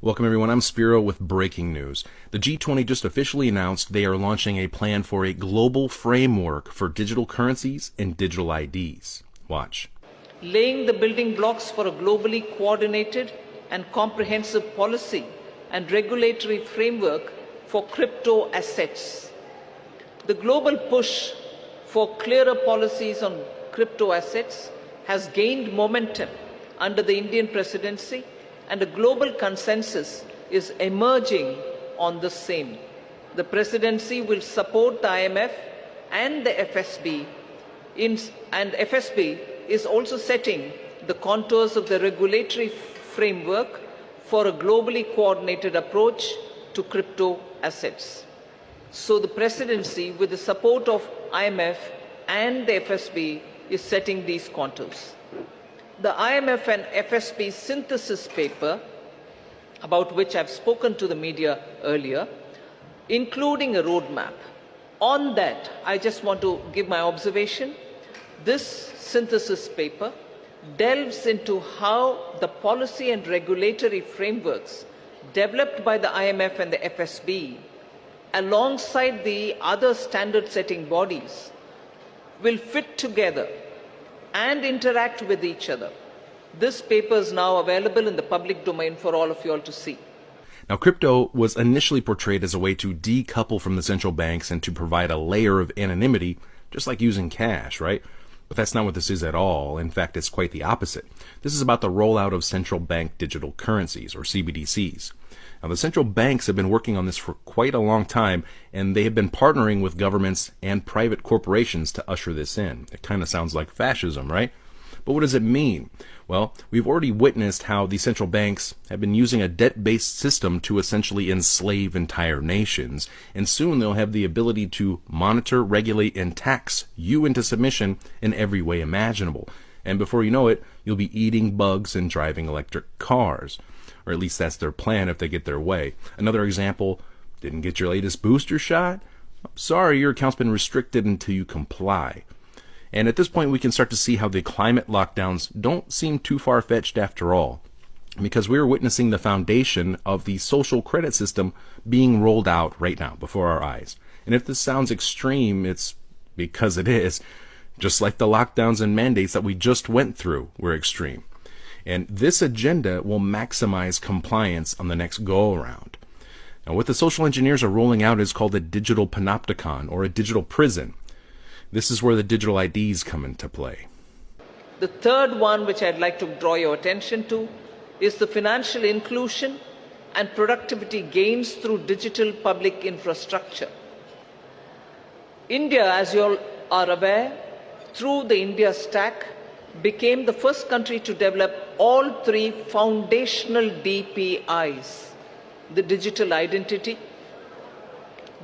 Welcome everyone, I'm Spiro with breaking news. The G20 just officially announced they are launching a plan for a global framework for digital currencies and digital IDs. Watch. Laying the building blocks for a globally coordinated and comprehensive policy and regulatory framework for crypto assets. The global push for clearer policies on crypto assets has gained momentum under the Indian presidency, and a global consensus is emerging on the same. The presidency will support the IMF and the FSB, and FSB is also setting the contours of the regulatory framework for a globally coordinated approach to crypto assets. So the presidency, with the support of IMF and the FSB, is setting these contours. The IMF and FSB synthesis paper, about which I've spoken to the media earlier, including a roadmap. On that, I just want to give my observation. This synthesis paper delves into how the policy and regulatory frameworks developed by the IMF and the FSB, alongside the other standard-setting bodies, will fit together and interact with each other. This paper is now available in the public domain for all of you all to see. Now, crypto was initially portrayed as a way to decouple from the central banks and to provide a layer of anonymity, just like using cash, right? But that's not what this is at all. In fact, it's quite the opposite. This is about the rollout of central bank digital currencies, or CBDCs. Now, the central banks have been working on this for quite a long time, and they have been partnering with governments and private corporations to usher this in. It kind of sounds like fascism, right? But what does it mean? Well, we've already witnessed how the central banks have been using a debt-based system to essentially enslave entire nations, and soon they'll have the ability to monitor, regulate, and tax you into submission in every way imaginable. And before you know it, you'll be eating bugs and driving electric cars. Or at least that's their plan if they get their way. Another example, didn't get your latest booster shot? Sorry, your account's been restricted until you comply. And at this point, we can start to see how the climate lockdowns don't seem too far-fetched after all, because we're witnessing the foundation of the social credit system being rolled out right now before our eyes. And if this sounds extreme, it's because it is. Just like the lockdowns and mandates that we just went through were extreme. And this agenda will maximize compliance on the next go-around. Now, what the social engineers are rolling out is called a digital panopticon, or a digital prison. This is where the digital IDs come into play. The third one, which I'd like to draw your attention to, is the financial inclusion and productivity gains through digital public infrastructure. India, as you all are aware, through the India Stack, became the first country to develop all three foundational DPIs: the digital identity,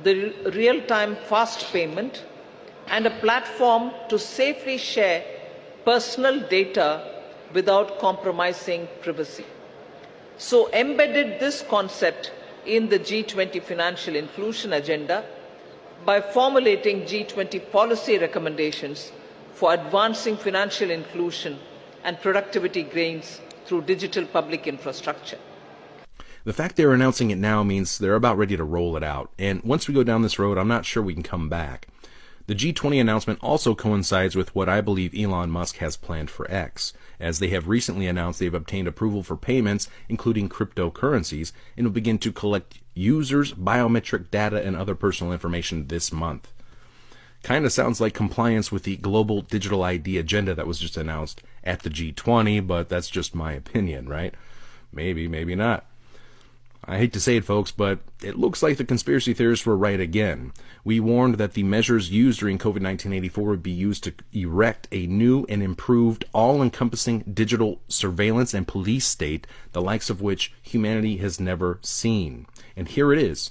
the real-time fast payment, and a platform to safely share personal data without compromising privacy. So embedded this concept in the G20 financial inclusion agenda by formulating G20 policy recommendations for advancing financial inclusion and productivity gains through digital public infrastructure. The fact they're announcing it now means they're about ready to roll it out. And once we go down this road, I'm not sure we can come back. The G20 announcement also coincides with what I believe Elon Musk has planned for X, as they have recently announced they've obtained approval for payments, including cryptocurrencies, and will begin to collect users' biometric data and other personal information this month. Kind of sounds like compliance with the global digital ID agenda that was just announced at the G20, but that's just my opinion, right? Maybe, maybe not. I hate to say it, folks, but it looks like the conspiracy theorists were right again. We warned that the measures used during COVID-19 '84 would be used to erect a new and improved, all-encompassing digital surveillance and police state, the likes of which humanity has never seen. And here it is.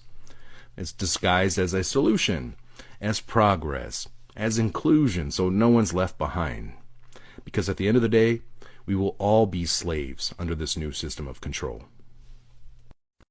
It's disguised as a solution, as progress, as inclusion, so no one's left behind. Because at the end of the day, we will all be slaves under this new system of control.